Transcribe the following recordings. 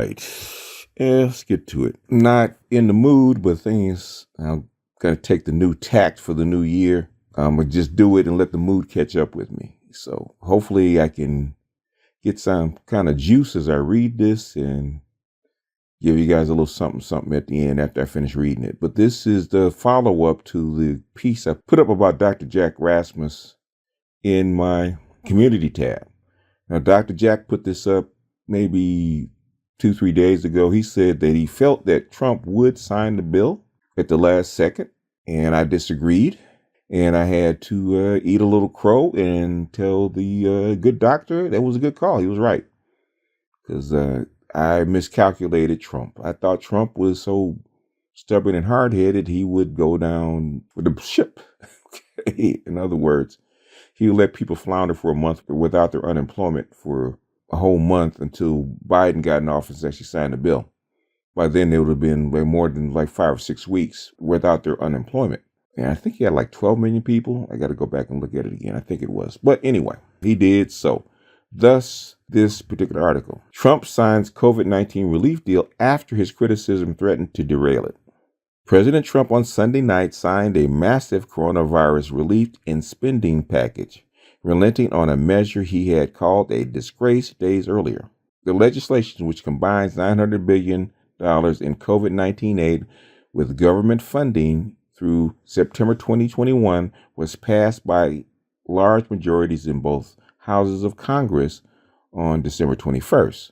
right. Let's get to it. Not in the mood, but things, I'm going to take the new tact for the new year. I'm going to just do it and let the mood catch up with me. So hopefully I can get some kind of juice as I read this and give you guys a little something at the end after I finish reading it. But this is the follow-up to the piece I put up about Dr. Jack Rasmus in my community tab. Now, Dr. Jack put this up maybe 2-3 days ago. He said that he felt that Trump would sign the bill at the last second, and I disagreed. And I had to eat a little crow and tell the good doctor that was a good call. He was right, because I miscalculated Trump. I thought Trump was so stubborn and hard-headed he would go down with the ship. Okay? In other words, he would let people flounder for a month without their unemployment for a whole month until Biden got in office and actually signed the bill. By then, it would have been way more than like 5 or 6 weeks without their unemployment. And I think he had like 12 million people. I got to go back and look at it again. I think it was. But anyway, he did so. Thus, this particular article. Trump signs COVID-19 relief deal after his criticism threatened to derail it. President Trump on Sunday night signed a massive coronavirus relief and spending package, relenting on a measure he had called a disgrace days earlier. The legislation, which combines $900 billion in COVID-19 aid with government funding through September 2021, was passed by large majorities in both houses of Congress on December 21st,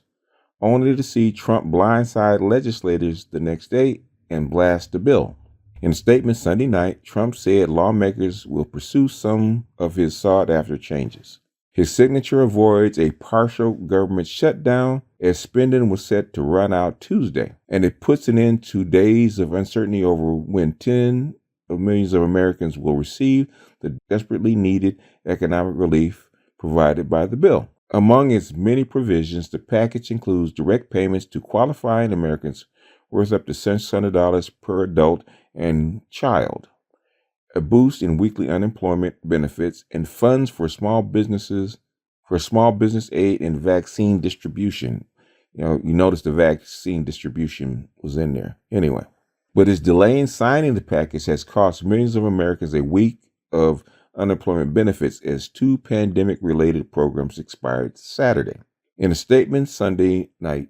only to see Trump blindside legislators the next day and blast the bill. In a statement Sunday night, Trump said lawmakers will pursue some of his sought-after changes. His signature avoids a partial government shutdown as spending was set to run out Tuesday, and it puts an end to days of uncertainty over when tens of millions of Americans will receive the desperately needed economic relief provided by the bill. Among its many provisions, the package includes direct payments to qualifying Americans worth up to $600 per adult and child, a boost in weekly unemployment benefits, and funds for small business aid and vaccine distribution. You notice the vaccine distribution was in there. Anyway, but his delay in signing the package has cost millions of Americans a week of unemployment benefits as 2 pandemic-related programs expired Saturday. In a statement Sunday night,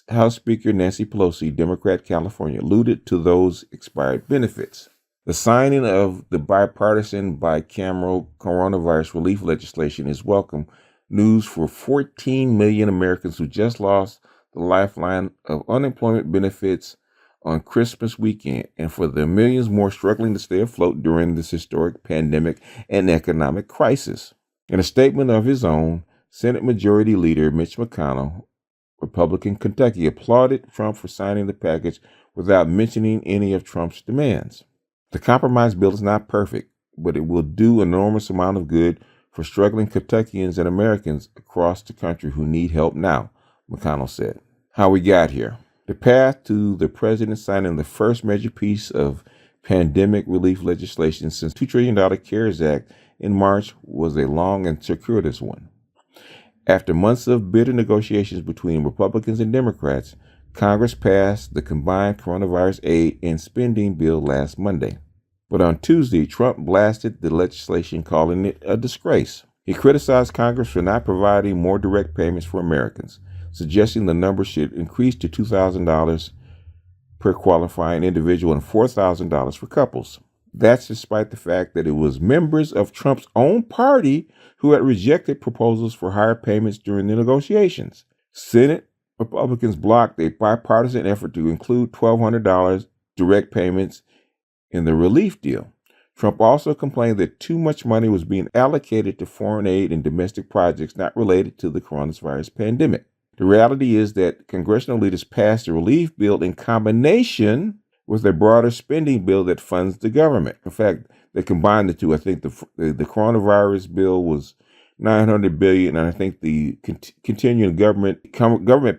House Speaker Nancy Pelosi, Democrat California, alluded to those expired benefits. The signing of the bipartisan bicameral coronavirus relief legislation is welcome news for 14 million Americans who just lost the lifeline of unemployment benefits on Christmas weekend, and for the millions more struggling to stay afloat during this historic pandemic and economic crisis. In a statement of his own, Senate Majority Leader Mitch McConnell, Republican Kentucky, applauded Trump for signing the package without mentioning any of Trump's demands. The compromise bill is not perfect, but it will do an enormous amount of good for struggling Kentuckians and Americans across the country who need help now, McConnell said. How we got here. The path to the president signing the first major piece of pandemic relief legislation since $2 trillion CARES Act in March was a long and circuitous one. After months of bitter negotiations between Republicans and Democrats, Congress passed the combined coronavirus aid and spending bill last Monday. But on Tuesday, Trump blasted the legislation, calling it a disgrace. He criticized Congress for not providing more direct payments for Americans, suggesting the number should increase to $2,000 per qualifying individual and $4,000 for couples. That's despite the fact that it was members of Trump's own party who had rejected proposals for higher payments during the negotiations. Senate Republicans blocked a bipartisan effort to include $1,200 direct payments in the relief deal. Trump also complained that too much money was being allocated to foreign aid and domestic projects not related to the coronavirus pandemic. The reality is that congressional leaders passed a relief bill in combination with a broader spending bill that funds the government. In fact, they combined the two. I think the coronavirus bill was $900 billion, and I think the continuing government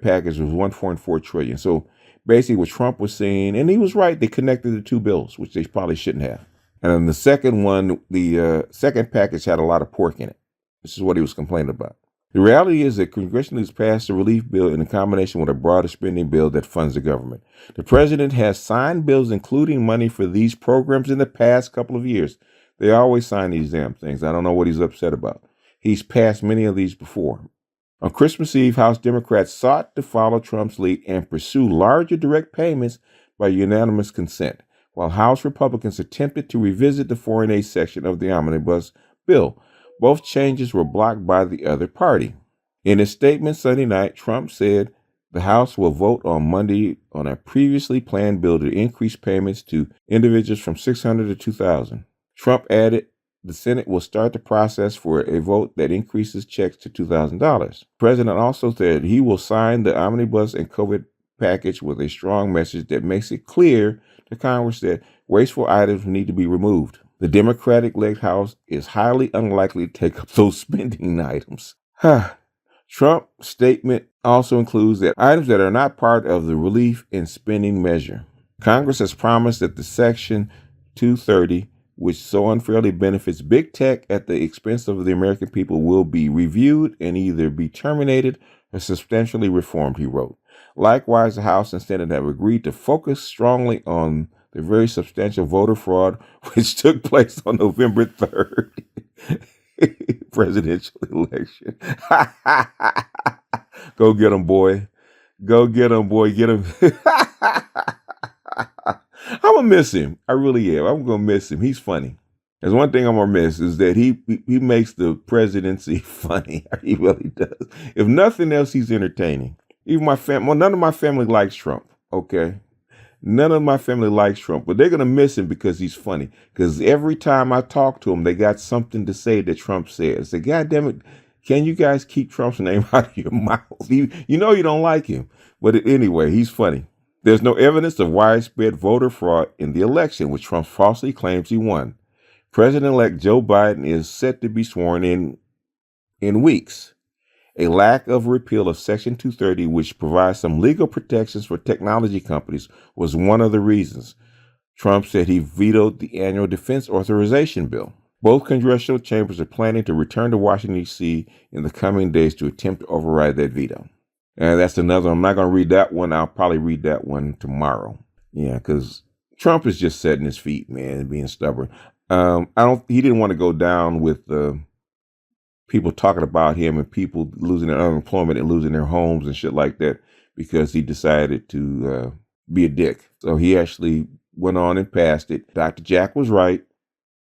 package was $1.4 trillion. So basically, what Trump was saying, and he was right, they connected the two bills, which they probably shouldn't have. And then the second one, the second package had a lot of pork in it. This is what he was complaining about. The reality is that Congress has passed a relief bill in combination with a broader spending bill that funds the government. The president has signed bills including money for these programs in the past couple of years. They always sign these damn things. I don't know what he's upset about. He's passed many of these before. On Christmas Eve, House Democrats sought to follow Trump's lead and pursue larger direct payments by unanimous consent, while House Republicans attempted to revisit the foreign aid section of the omnibus bill. Both changes were blocked by the other party. In a statement Sunday night, Trump said the House will vote on Monday on a previously planned bill to increase payments to individuals from $600 to $2,000. Trump added the Senate will start the process for a vote that increases checks to $2,000. The president also said he will sign the omnibus and COVID package with a strong message that makes it clear to Congress that wasteful items need to be removed. The Democratic-led House is highly unlikely to take up those spending items. Trump's statement also includes that items that are not part of the relief and spending measure. Congress has promised that the Section 230, which so unfairly benefits big tech at the expense of the American people, will be reviewed and either be terminated or substantially reformed, he wrote. Likewise, the House and Senate have agreed to focus strongly on the very substantial voter fraud which took place on November 3rd, presidential election. Go get him, boy. Go get him, boy. Get him. I'm going to miss him. I really am. I'm going to miss him. He's funny. There's one thing I'm going to miss is that he makes the presidency funny. He really does. If nothing else, he's entertaining. Even my family, well, none of my family likes Trump, okay? None of my family likes Trump, but they're going to miss him because he's funny. Because every time I talk to him, they got something to say that Trump said. I say, God damn it, can you guys keep Trump's name out of your mouth? You know you don't like him. But anyway, he's funny. There's no evidence of widespread voter fraud in the election, which Trump falsely claims he won. President-elect Joe Biden is set to be sworn in weeks. A lack of repeal of Section 230, which provides some legal protections for technology companies, was one of the reasons. Trump said he vetoed the annual defense authorization bill. Both congressional chambers are planning to return to Washington, D.C. in the coming days to attempt to override that veto. And that's another. I'm not going to read that one. I'll probably read that one tomorrow. Yeah, because Trump is just setting his feet, man, and being stubborn. He didn't want to go down with people talking about him and people losing their unemployment and losing their homes and shit like that because he decided to be a dick. So he actually went on and passed it. Dr. Jack was right.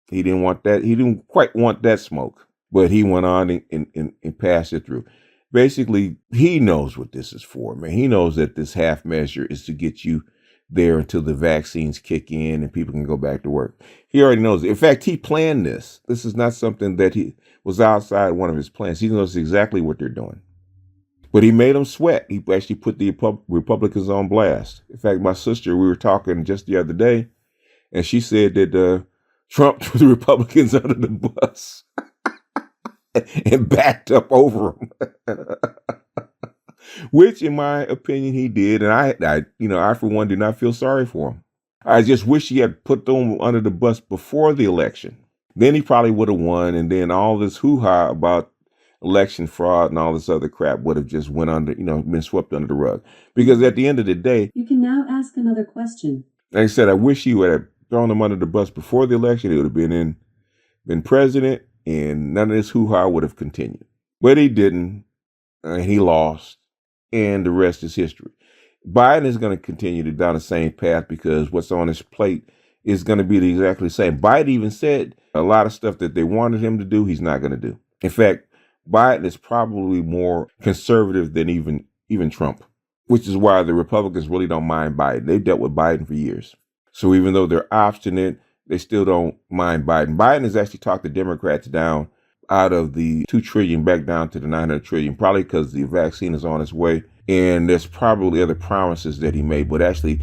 He didn't want that. He didn't quite want that smoke, but he went on and passed it through. Basically, he knows what this is for, man. He knows that this half measure is to get you there until the vaccines kick in and people can go back to work. He already knows it. In fact, he planned this. This is not something that he was outside one of his plans. He knows exactly what they're doing. But he made them sweat. He actually put the Republicans on blast. In fact, my sister, we were talking just the other day, and she said that Trump threw the Republicans under the bus and backed up over them. Which, in my opinion, he did. And I, for one, do not feel sorry for him. I just wish he had put them under the bus before the election. Then he probably would have won. And then all this hoo-ha about election fraud and all this other crap would have just went under, been swept under the rug. Because at the end of the day, you can now ask another question. Like I said, I wish he would have thrown them under the bus before the election. He would have been president, and none of this hoo-ha would have continued. But he didn't. He lost. And the rest is history. Biden is going to continue to down the same path because what's on his plate is going to be exactly the same. Biden even said a lot of stuff that they wanted him to do, he's not going to do. In fact, Biden is probably more conservative than even Trump, which is why the Republicans really don't mind Biden. They've dealt with Biden for years. So even though they're obstinate, they still don't mind Biden. Biden has actually talked the Democrats down out of the $2 trillion back down to the $900 trillion, probably because the vaccine is on its way. And there's probably other promises that he made. But actually,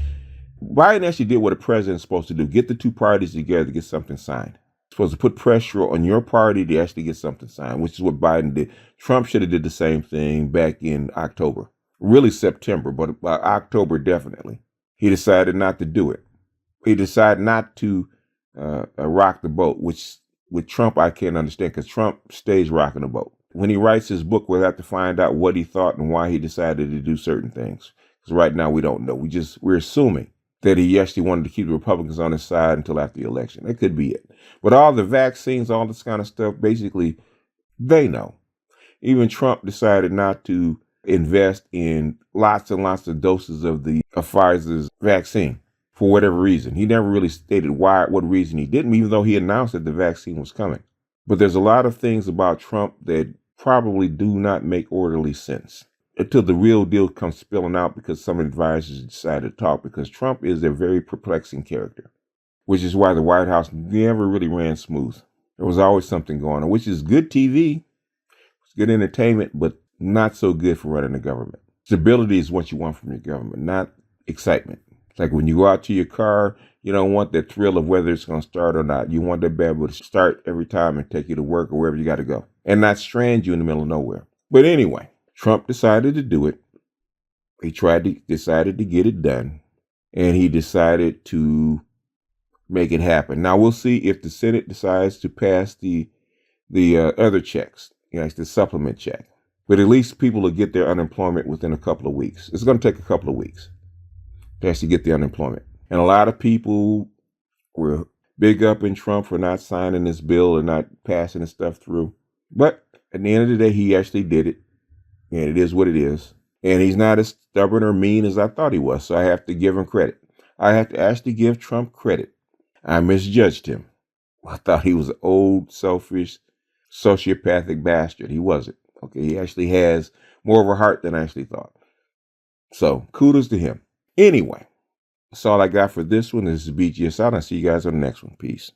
Biden actually did what a president's supposed to do. Get the two parties together to get something signed. Supposed to put pressure on your party to actually get something signed, which is what Biden did. Trump should have did the same thing back in October. Really September, but October definitely. He decided not to do it. He decided not to rock the boat, which with Trump, I can't understand because Trump stays rocking the boat. when he writes his book, we'll have to find out what he thought and why he decided to do certain things. Because right now we don't know. We're assuming that he actually wanted to keep the Republicans on his side until after the election. That could be it. But all the vaccines, all this kind of stuff, basically, they know. Even Trump decided not to invest in lots and lots of doses of the Pfizer's vaccine for whatever reason. He never really stated what reason he didn't, even though he announced that the vaccine was coming. But there's a lot of things about Trump that probably do not make orderly sense until the real deal comes spilling out, because some advisors decided to talk, because Trump is a very perplexing character, which is why the White House never really ran smooth. There was always something going on, which is good TV, it's good entertainment, but not so good for running the government. Stability is what you want from your government, not excitement. It's like when you go out to your car, you don't want that thrill of whether it's going to start or not. You want that bad boy to start every time and take you to work or wherever you got to go and not strand you in the middle of nowhere. But anyway, Trump decided to do it. He decided to get it done, and he decided to make it happen. Now we'll see if the Senate decides to pass the other checks, like the supplement check. But at least people will get their unemployment within a couple of weeks. It's going to take a couple of weeks to actually get the unemployment. And a lot of people were big up in Trump for not signing this bill or not passing this stuff through. But at the end of the day, he actually did it. And it is what it is. And he's not as stubborn or mean as I thought he was. So I have to give him credit. I have to actually give Trump credit. I misjudged him. I thought he was an old, selfish, sociopathic bastard. He wasn't. Okay, he actually has more of a heart than I actually thought. So kudos to him. Anyway, that's all I got for this one. This is BGS out. I'll see you guys on the next one. Peace.